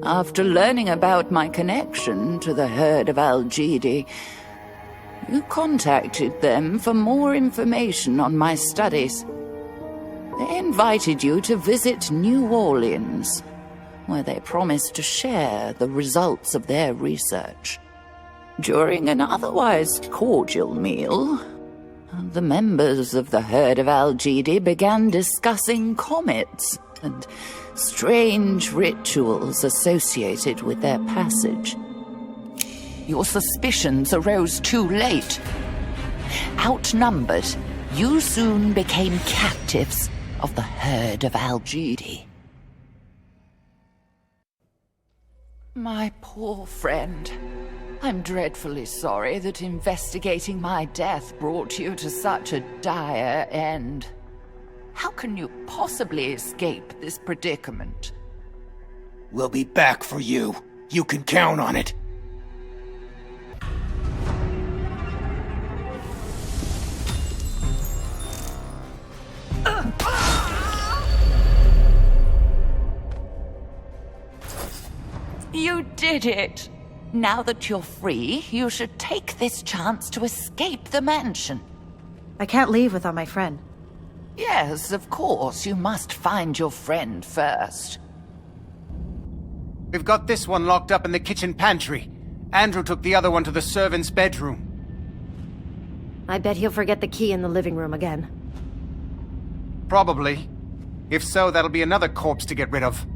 After learning about my connection to the herd of Algidi, you contacted them for more information on my studies. They invited you to visit New Orleans, where they promised to share the results of their research. During an otherwise cordial meal, the members of the herd of Algidi began discussing comets and strange rituals associated with their passage. Your suspicions arose too late. Outnumbered, you soon became captives of the herd of Algidi. My poor friend. I'm dreadfully sorry that investigating my death brought you to such a dire end. How can you possibly escape this predicament? We'll be back for you. You can count on it. You did it! Now that you're free, you should take this chance to escape the mansion. I can't leave without my friend. Yes, of course. You must find your friend first. We've got this one locked up in the kitchen pantry. Andrew took the other one to the servant's bedroom. I bet he'll forget the key in the living room again. Probably. If so, that'll be another corpse to get rid of.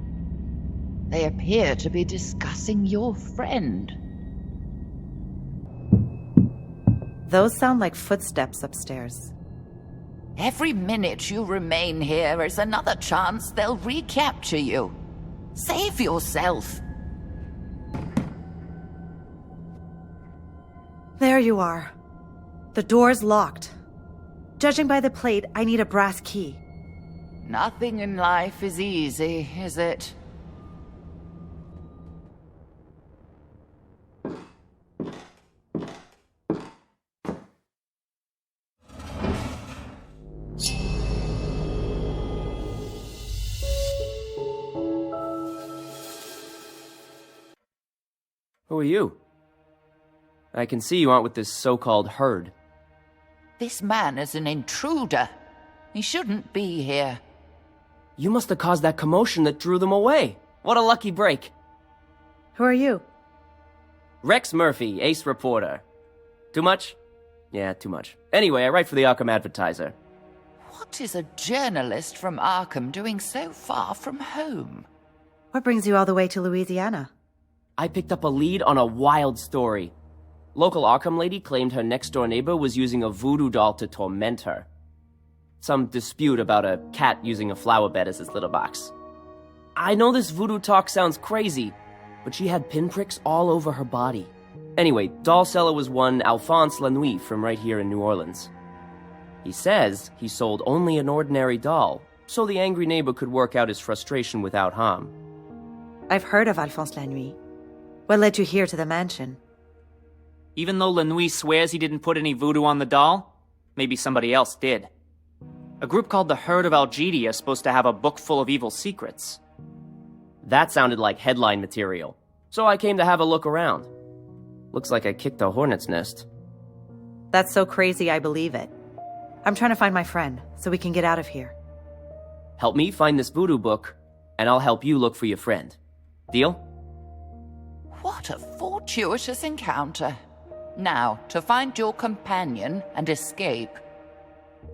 They appear to be discussing your friend. Those sound like footsteps upstairs. Every minute you remain here is another chance they'll recapture you. Save yourself. There you are. The door's locked. Judging by the plate, I need a brass key. Nothing in life is easy, is it? Who are you? I can see you aren't with this so-called herd. This man is an intruder. He shouldn't be here. You must have caused that commotion that drew them away. What a lucky break. Who are you? Rex Murphy, ace reporter. Too much? Yeah, too much. Anyway, I write for the Arkham Advertiser. What is a journalist from Arkham doing so far from home? What brings you all the way to Louisiana? I picked up a lead on a wild story. Local Arkham lady claimed her next-door neighbor was using a voodoo doll to torment her. Some dispute about a cat using a flower bed as its litter box. I know this voodoo talk sounds crazy, but she had pinpricks all over her body. Anyway, doll seller was one Alphonse Launius from right here in New Orleans. He says he sold only an ordinary doll, so the angry neighbor could work out his frustration without harm. I've heard of Alphonse Launius. What led you here to the mansion? Even though Launius swears he didn't put any voodoo on the doll, maybe somebody else did. A group called the Herd of Algidi is supposed to have a book full of evil secrets. That sounded like headline material, so I came to have a look around. Looks like I kicked a hornet's nest. That's so crazy I believe it. I'm trying to find my friend, so we can get out of here. Help me find this voodoo book, and I'll help you look for your friend. Deal? What a fortuitous encounter. Now, to find your companion and escape.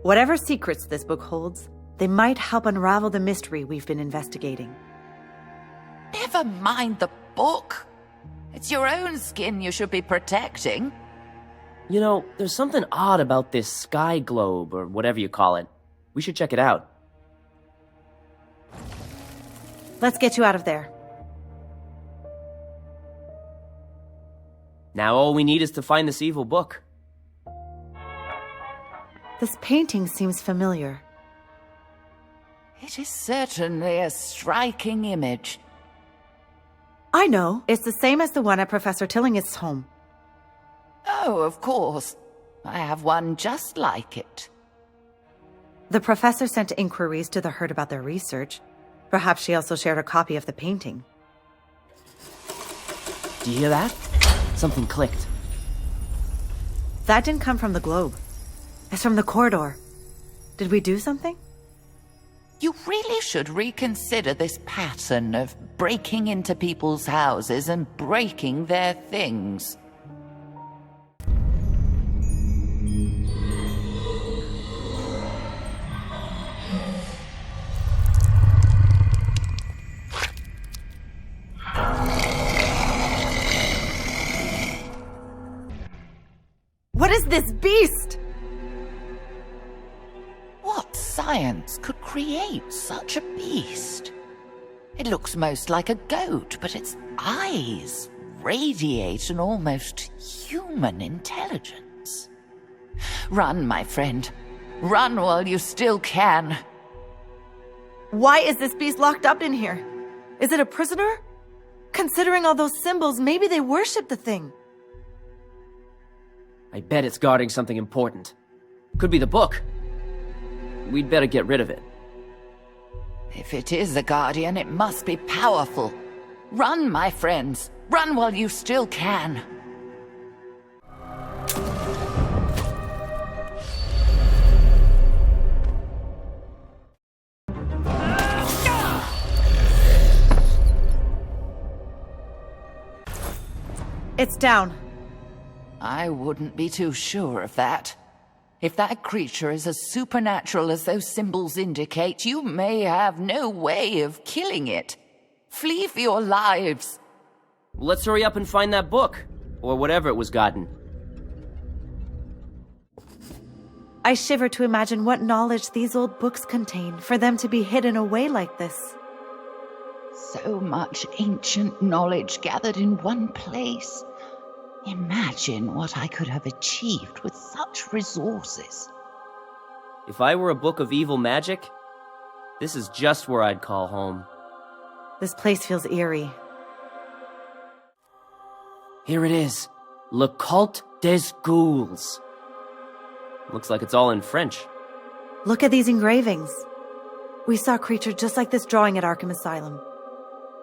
Whatever secrets this book holds, they might help unravel the mystery we've been investigating. Never mind the book. It's your own skin you should be protecting. You know, there's something odd about this sky globe, or whatever you call it. We should check it out. Let's get you out of there. Now all we need is to find this evil book. This painting seems familiar. It is certainly a striking image. I know. It's the same as the one at Professor Tillingist's home. Oh, of course. I have one just like it. The professor sent inquiries to the herd about their research. Perhaps she also shared a copy of the painting. Do you hear that? Something clicked. That didn't come from the globe. It's from the corridor. Did we do something? You really should reconsider this pattern of breaking into people's houses and breaking their things. What is this beast? What science could create such a beast? It looks most like a goat, but its eyes radiate an almost human intelligence. Run, my friend. Run while you still can. Why is this beast locked up in here? Is it a prisoner? Considering all those symbols, maybe they worship the thing. I bet it's guarding something important. Could be the book. We'd better get rid of it. If it is a guardian, it must be powerful. Run, my friends. Run while you still can. It's down. I wouldn't be too sure of that. If that creature is as supernatural as those symbols indicate, you may have no way of killing it. Flee for your lives. Let's hurry up and find that book. Or whatever it was guarding. I shiver to imagine what knowledge these old books contain for them to be hidden away like this. So much ancient knowledge gathered in one place. Imagine what I could have achieved with such resources. If I were a book of evil magic, this is just where I'd call home. This place feels eerie. Here it is. Le Culte des Ghouls. Looks like it's all in French. Look at these engravings. We saw a creature just like this drawing at Arkham Asylum.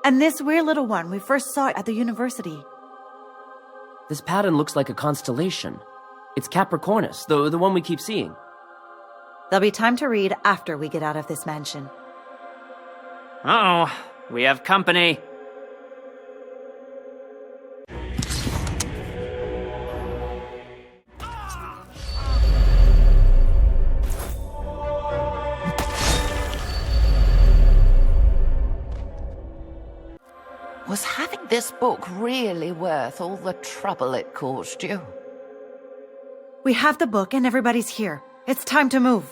And this weird little one we first saw at the university. This pattern looks like a constellation. It's Capricornus, the one we keep seeing. There'll be time to read after we get out of this mansion. Uh-oh. We have company. Was having this book really worth all the trouble it caused you? We have the book and everybody's here. It's time to move.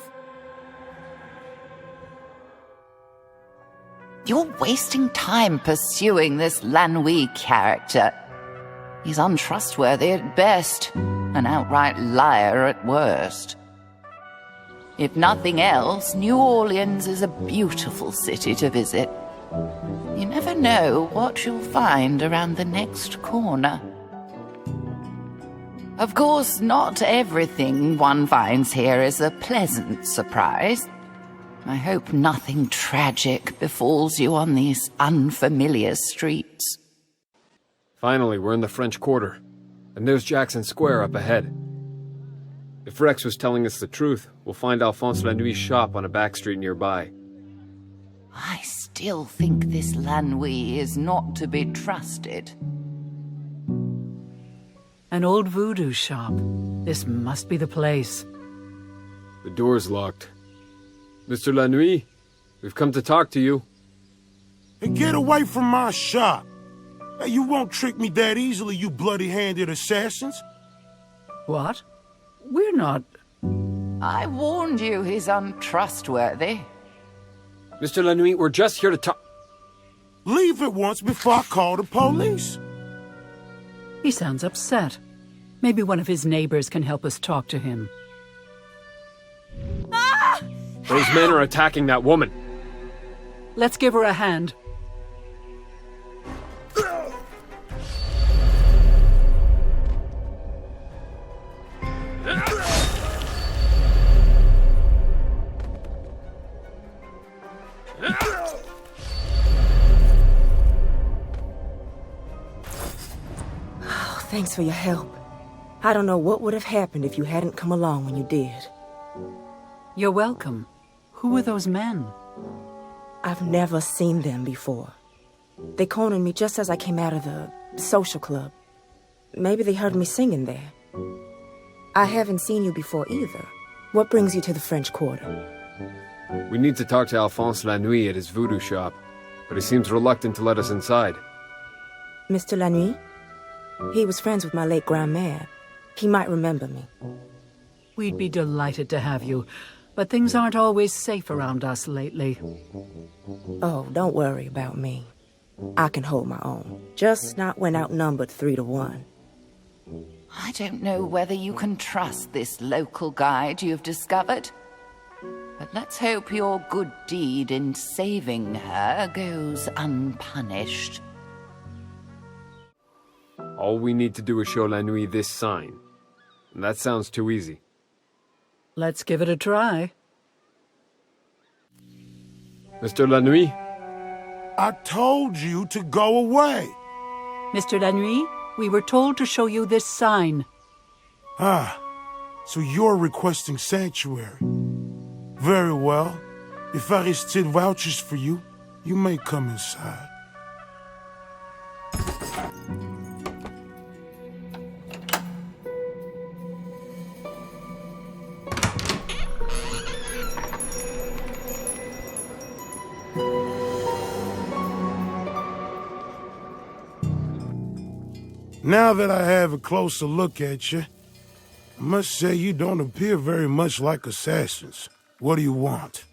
You're wasting time pursuing this Launius character. He's untrustworthy at best, an outright liar at worst. If nothing else, New Orleans is a beautiful city to visit. You never know what you'll find around the next corner. Of course, not everything one finds here is a pleasant surprise. I hope nothing tragic befalls you on these unfamiliar streets. Finally, we're in the French Quarter, and there's Jackson Square up ahead. If Rex was telling us the truth, we'll find Alphonse Lanuit's shop on a back street nearby. I still think this Launius is not to be trusted. An old voodoo shop. This must be the place. The door's locked. Mr. Lanuit, we've come to talk to you. Hey, get away from my shop. Hey, you won't trick me that easily, you bloody-handed assassins. What? We're not... I warned you he's untrustworthy. Mr. Lanuit, we're just here to talk... Leave at once before I call the police. He sounds upset. Maybe one of his neighbors can help us talk to him. Those men are attacking that woman. Let's give her a hand. Thanks for your help. I don't know what would have happened if you hadn't come along when you did. You're welcome. Who are those men? I've never seen them before. They cornered me just as I came out of the social club. Maybe they heard me singing there. I haven't seen you before either. What brings you to the French Quarter? We need to talk to Alphonse Lanuit at his voodoo shop, but he seems reluctant to let us inside. Mr. Lanuit? He was friends with my late grandmère. He might remember me. We'd be delighted to have you, but things aren't always safe around us lately. Oh, don't worry about me. I can hold my own. Just not when outnumbered 3-1. I don't know whether you can trust this local guide you've discovered. But let's hope your good deed in saving her goes unpunished. All we need to do is show Lanuit this sign. And that sounds too easy. Let's give it a try. Mr. Lanuit? I told you to go away. Mr. Lanuit, we were told to show you this sign. Ah, so you're requesting sanctuary. Very well. If Aristide vouches for you, you may come inside. Now that I have a closer look at you, I must say you don't appear very much like assassins. What do you want?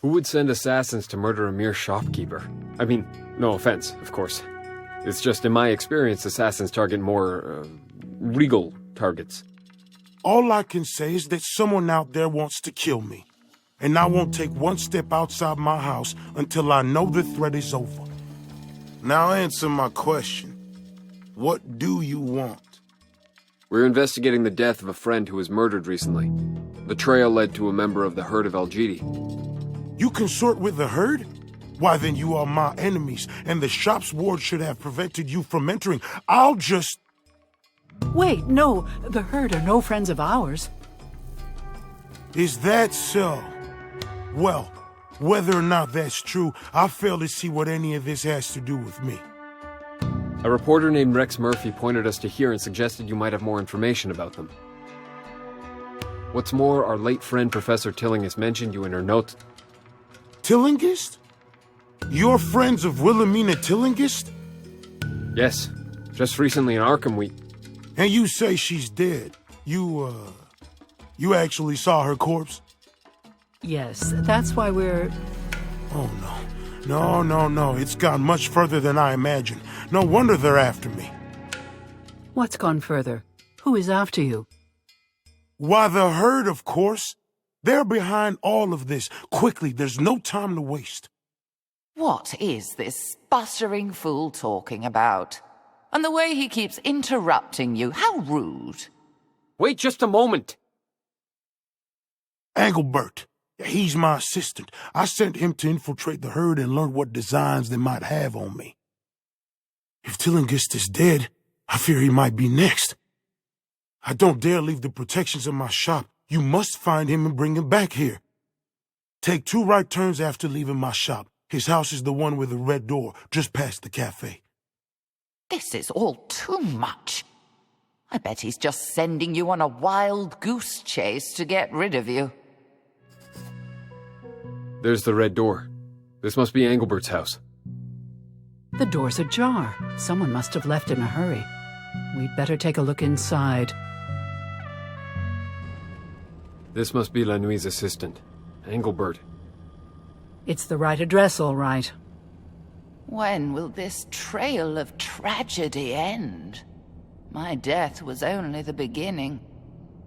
Who would send assassins to murder a mere shopkeeper? I mean, no offense, of course. It's just in my experience, assassins target more, regal targets. All I can say is that someone out there wants to kill me. And I won't take one step outside my house until I know the threat is over. Now answer my question. What do you want? We're investigating the death of a friend who was murdered recently. The trail led to a member of the Herd of Algidi. You consort with the Herd? Why, then you are my enemies, and the shop's ward should have prevented you from entering. I'll just... Wait, no, the Herd are no friends of ours. Is that so? Well, whether or not that's true, I fail to see what any of this has to do with me. A reporter named Rex Murphy pointed us to here and suggested you might have more information about them. What's more, our late friend Professor Tillinghast mentioned you in her notes. Tillinghast? You're friends of Wilhelmina Tillinghast? Yes. Just recently in Arkham we... And you say she's dead. You actually saw her corpse? Yes, that's why we're... Oh, no. No. It's gone much further than I imagined. No wonder they're after me. What's gone further? Who is after you? Why, the Herd, of course. They're behind all of this. Quickly, there's no time to waste. What is this sputtering fool talking about? And the way he keeps interrupting you, how rude. Wait just a moment! Engelbert. He's my assistant. I sent him to infiltrate the Herd and learn what designs they might have on me. If Tillinghast is dead, I fear he might be next. I don't dare leave the protections of my shop. You must find him and bring him back here. Take 2 right turns after leaving my shop. His house is the one with the red door, just past the cafe. This is all too much. I bet he's just sending you on a wild goose chase to get rid of you. There's the red door. This must be Engelbert's house. The door's ajar. Someone must have left in a hurry. We'd better take a look inside. This must be Lanuit's assistant, Engelbert. It's the right address, all right. When will this trail of tragedy end? My death was only the beginning.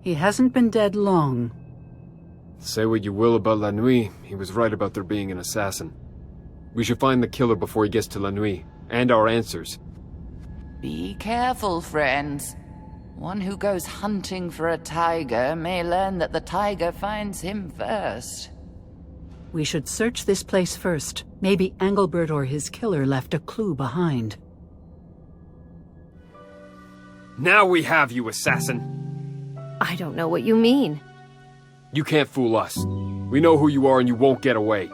He hasn't been dead long. Say what you will about Lanuit, he was right about there being an assassin. We should find the killer before he gets to Lanuit, and our answers. Be careful, friends. One who goes hunting for a tiger may learn that the tiger finds him first. We should search this place first. Maybe Engelbert or his killer left a clue behind. Now we have you, assassin. I don't know what you mean. You can't fool us. We know who you are and you won't get away.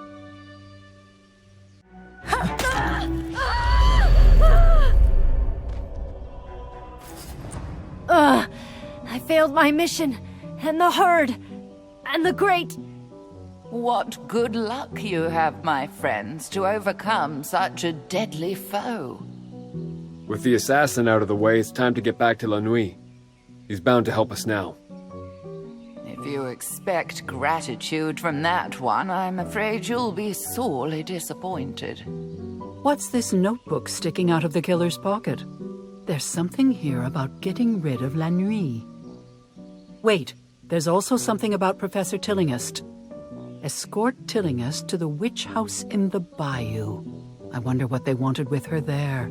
I failed my mission, and the herd, and the great... What good luck you have, my friends, to overcome such a deadly foe. With the assassin out of the way, it's time to get back to La Nuit. He's bound to help us now. If you expect gratitude from that one, I'm afraid you'll be sorely disappointed. What's this notebook sticking out of the killer's pocket? There's something here about getting rid of La Nuit. Wait, there's also something about Professor Tillinghast. Escort Tillinghast to the witch house in the bayou. I wonder what they wanted with her there.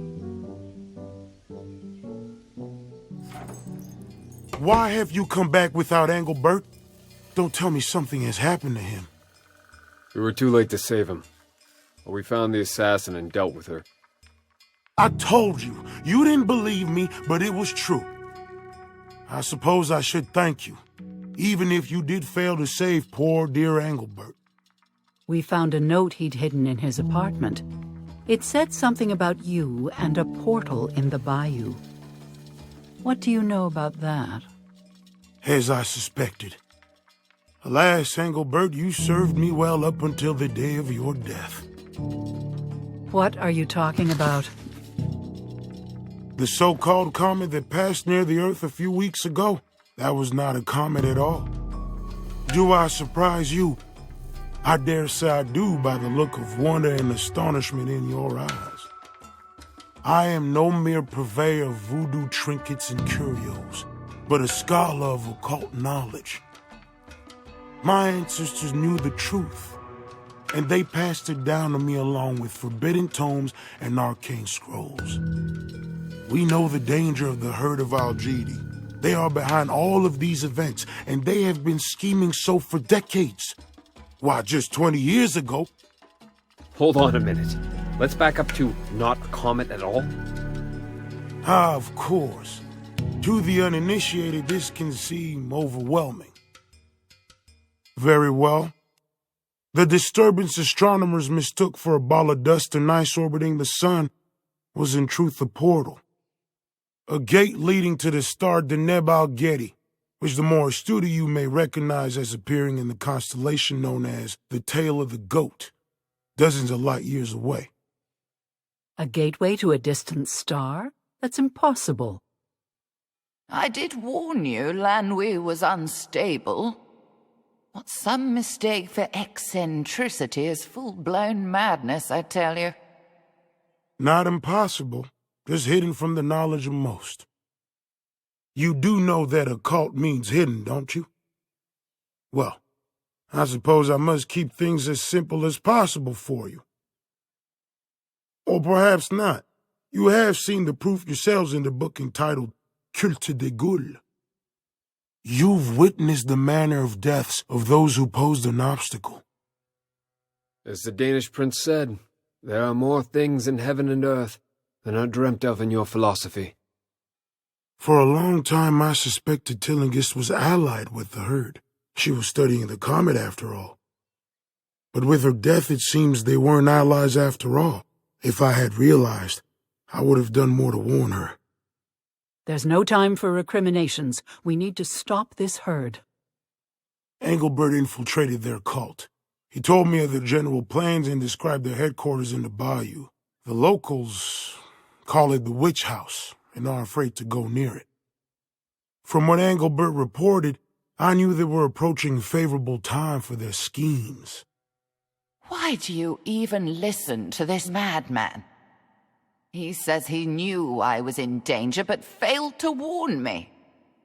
Why have you come back without Engelbert? Don't tell me something has happened to him. We were too late to save him. But we found the assassin and dealt with her. I told you. You didn't believe me, but it was true. I suppose I should thank you, even if you did fail to save poor dear Engelbert. We found a note he'd hidden in his apartment. It said something about you and a portal in the bayou. What do you know about that? As I suspected. Alas, Engelbert, you served me well up until the day of your death. What are you talking about? The so-called comet that passed near the Earth a few weeks ago, that was not a comet at all. Do I surprise you? I dare say I do by the look of wonder and astonishment in your eyes. I am no mere purveyor of voodoo trinkets and curios, but a scholar of occult knowledge. My ancestors knew the truth, and they passed it down to me along with forbidden tomes and arcane scrolls. We know the danger of the herd of Al-Jidi. They are behind all of these events, and they have been scheming so for decades. Why, just 20 years ago... Hold on a minute. Let's back up to not a comet at all. Ah, of course. To the uninitiated, this can seem overwhelming. Very well. The disturbance astronomers mistook for a ball of dust and ice orbiting the sun was in truth a portal. A gate leading to the star Deneb al-Gedi, which the more astute of you may recognize as appearing in the constellation known as the Tail of the Goat, dozens of light years away. A gateway to a distant star? That's impossible. I did warn you La Nuit was unstable. What some mistake for eccentricity is full-blown madness, I tell you. Not impossible, just hidden from the knowledge of most. You do know that occult means hidden, don't you? Well, I suppose I must keep things as simple as possible for you. Or perhaps not. You have seen the proof yourselves in the book entitled Culte des Goules. You've witnessed the manner of deaths of those who posed an obstacle. As the Danish prince said, there are more things in heaven and earth than are dreamt of in your philosophy. For a long time, I suspected Tillinghast was allied with the herd. She was studying the comet, after all. But with her death, it seems they weren't allies after all. If I had realized, I would have done more to warn her. There's no time for recriminations. We need to stop this herd. Engelbert infiltrated their cult. He told me of their general plans and described their headquarters in the bayou. The locals call it the witch house and are afraid to go near it. From what Engelbert reported, I knew they were approaching favorable time for their schemes. Why do you even listen to this madman? He says he knew I was in danger, but failed to warn me.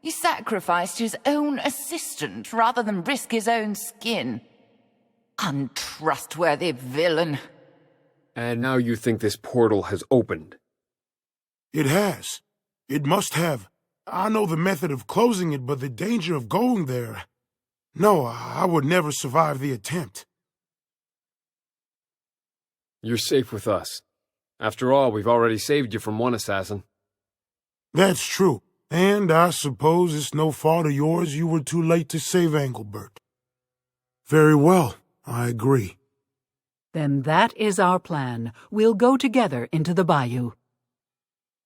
He sacrificed his own assistant rather than risk his own skin. Untrustworthy villain. And now you think this portal has opened? It has. It must have. I know the method of closing it, but the danger of going there... No, I would never survive the attempt. You're safe with us. After all, we've already saved you from one assassin. That's true, And I suppose it's no fault of yours you were too late to save Engelbert. Very well, I agree. Then that is our plan. We'll go together into the bayou.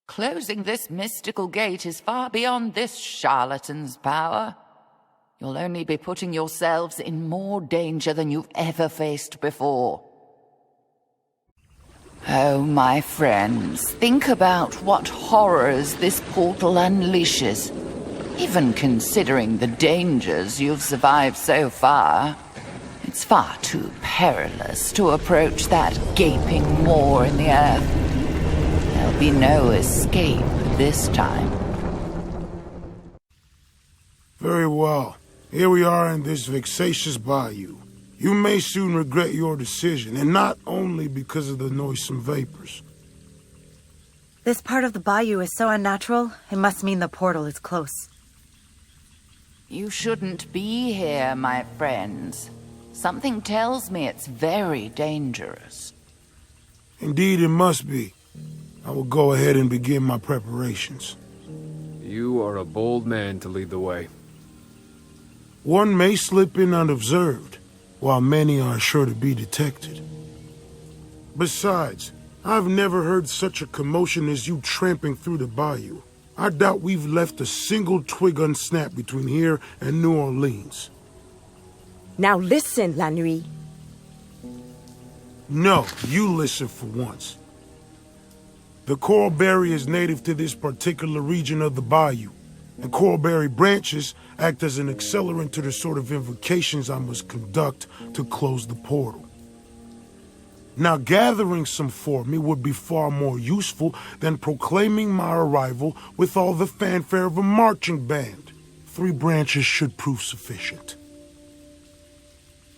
Closing this mystical gate is far beyond this charlatan's power. You'll only be putting yourselves in more danger than you've ever faced before. Oh, my friends, think about what horrors this portal unleashes. Even considering the dangers you've survived so far, it's far too perilous to approach that gaping maw in the earth. There'll be no escape this time. Very well. Here we are in this vexatious bayou. You may soon regret your decision, and not only because of the noisome vapors. This part of the bayou is so unnatural, it must mean the portal is close. You shouldn't be here, my friends. Something tells me it's very dangerous. Indeed, it must be. I will go ahead and begin my preparations. You are a bold man to lead the way. One may slip in unobserved, while many are sure to be detected. Besides, I've never heard such a commotion as you tramping through the bayou. I doubt we've left a single twig unsnapped between here and New Orleans. Now listen, Lanry. No, you listen for once. The coralberry is native to this particular region of the bayou, and coralberry branches act as an accelerant to the sort of invocations I must conduct to close the portal. Now, gathering some for me would be far more useful than proclaiming my arrival with all the fanfare of a marching band. 3 branches should prove sufficient.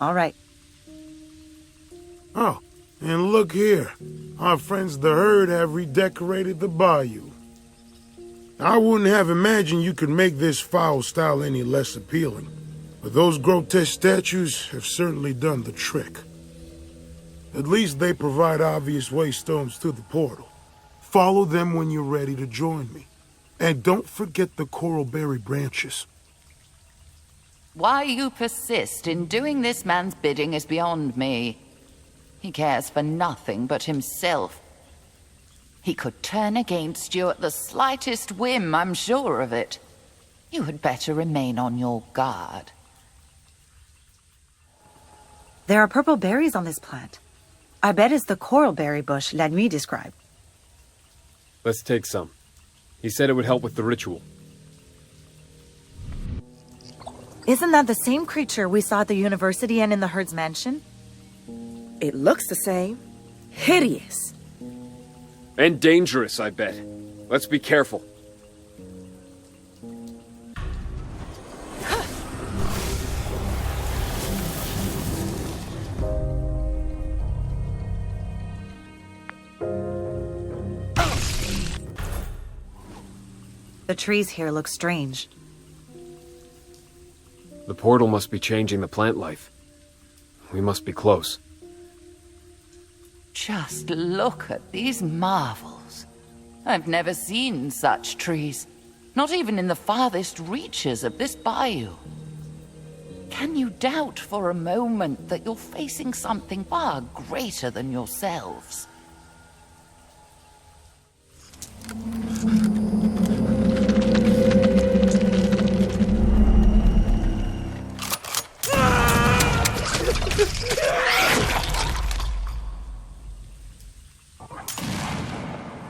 All right. Oh, and look here. Our friends the Herd have redecorated the bayou. I wouldn't have imagined you could make this foul style any less appealing, but those grotesque statues have certainly done the trick. At least they provide obvious waystones to the portal. Follow them when you're ready to join me. And don't forget the coralberry branches. Why you persist in doing this man's bidding is beyond me. He cares for nothing but himself. He could turn against you at the slightest whim, I'm sure of it. You had better remain on your guard. There are purple berries on this plant. I bet it's the coralberry bush La Nuit described. Let's take some. He said it would help with the ritual. Isn't that the same creature we saw at the university and in the Herd's mansion? It looks the same. Hideous. And dangerous, I bet. Let's be careful. The trees here look strange. The portal must be changing the plant life. We must be close. Just look at these marvels. I've never seen such trees, not even in the farthest reaches of this bayou. Can you doubt for a moment that you're facing something far greater than yourselves?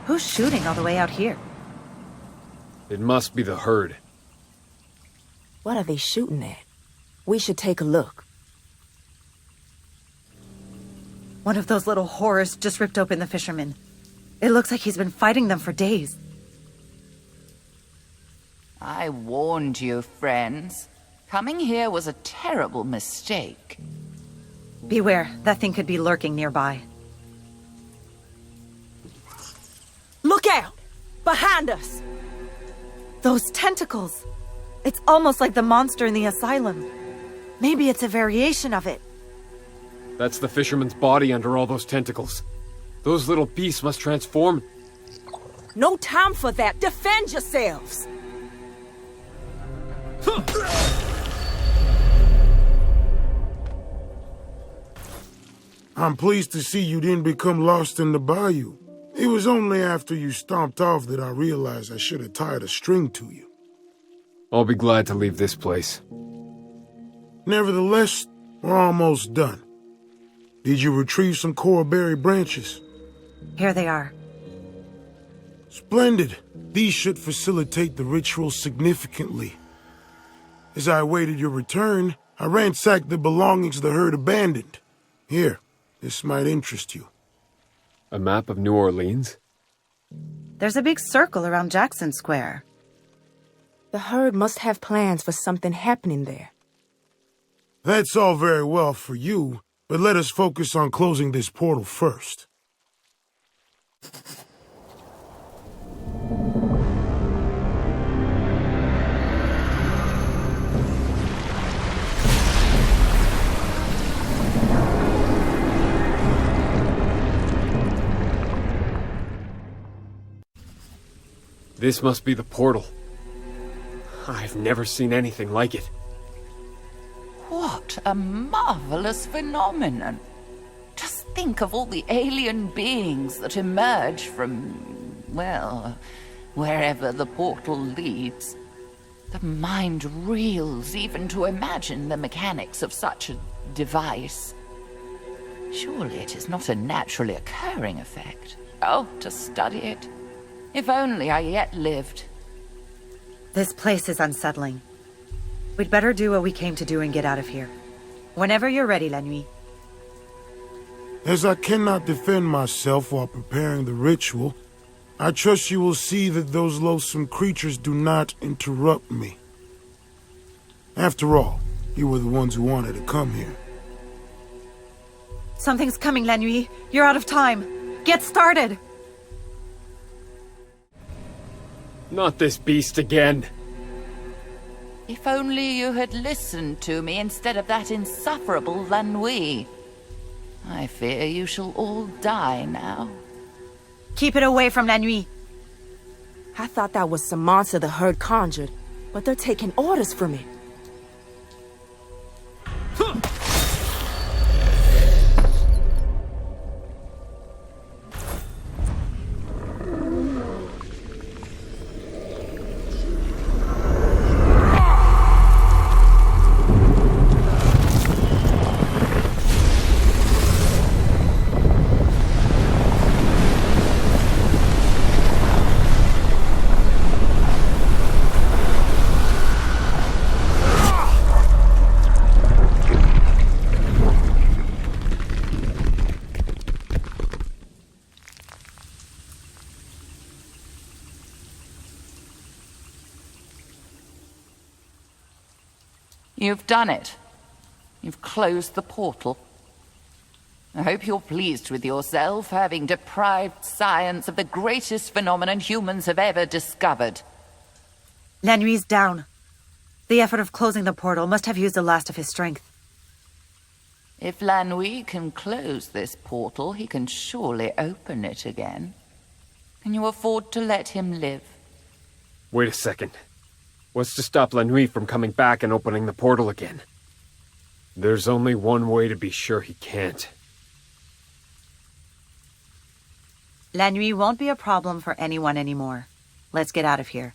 Who's shooting all the way out here? It must be the Herd. What are they shooting at? We should take a look. One of those little horrors just ripped open the fisherman. It looks like he's been fighting them for days. I warned you, friends. Coming here was a terrible mistake. Beware, that thing could be lurking nearby. Look out! Behind us! Those tentacles! It's almost like the monster in the asylum. Maybe it's a variation of it. That's the fisherman's body under all those tentacles. Those little beasts must transform. No time for that! Defend yourselves! I'm pleased to see you didn't become lost in the bayou. It was only after you stomped off that I realized I should have tied a string to you. I'll be glad to leave this place. Nevertheless, we're almost done. Did you retrieve some coral berry branches? Here they are. Splendid. These should facilitate the ritual significantly. As I awaited your return, I ransacked the belongings the herd abandoned. Here, this might interest you. A map of New Orleans? There's a big circle around Jackson Square. The herd must have plans for something happening there. That's all very well for you, but let us focus on closing this portal first. This must be the portal. I've never seen anything like it. What a marvelous phenomenon. Just think of all the alien beings that emerge from, well, wherever the portal leads. The mind reels even to imagine the mechanics of such a device. Surely it is not a naturally occurring effect. Oh, to study it. If only I yet lived. This place is unsettling. We'd better do what we came to do and get out of here. Whenever you're ready, La Nuit. As I cannot defend myself while preparing the ritual, I trust you will see that those loathsome creatures do not interrupt me. After all, you were the ones who wanted to come here. Something's coming, La Nuit. You're out of time. Get started! Not this beast again. If only you had listened to me instead of that insufferable La Nuit. I fear you shall all die now. Keep it away from La Nuit. I thought that was some monster the herd conjured, but they're taking orders from it. You've done it. You've closed the portal. I hope you're pleased with yourself, having deprived science of the greatest phenomenon humans have ever discovered. La Nuit's down. The effort of closing the portal must have used the last of his strength. If La Nuit can close this portal, he can surely open it again. Can you afford to let him live? Wait a second. What's to stop La Nuit from coming back and opening the portal again? There's only one way to be sure he can't. La Nuit won't be a problem for anyone anymore. Let's get out of here.